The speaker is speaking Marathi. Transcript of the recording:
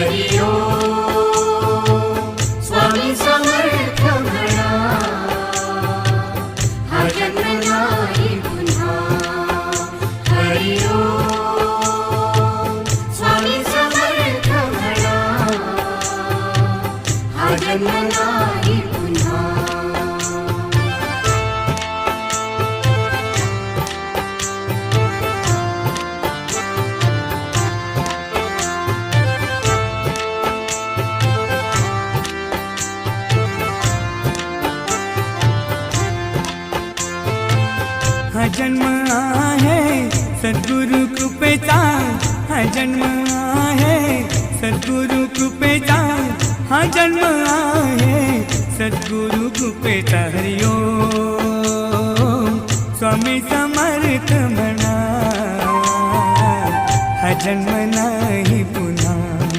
हरि ओम स्वामी समर्थ म्हणा हा जन्म नाही पुन्हा हरि ओम स्वामी समर्थ म्हणा हा जन्म नाही पुन्हा हा जन्म आहे सद्गुरु कृपेचा हा जन्म आहे सद्गुरु कृपेचा हा जन्म आहे सद्गुरु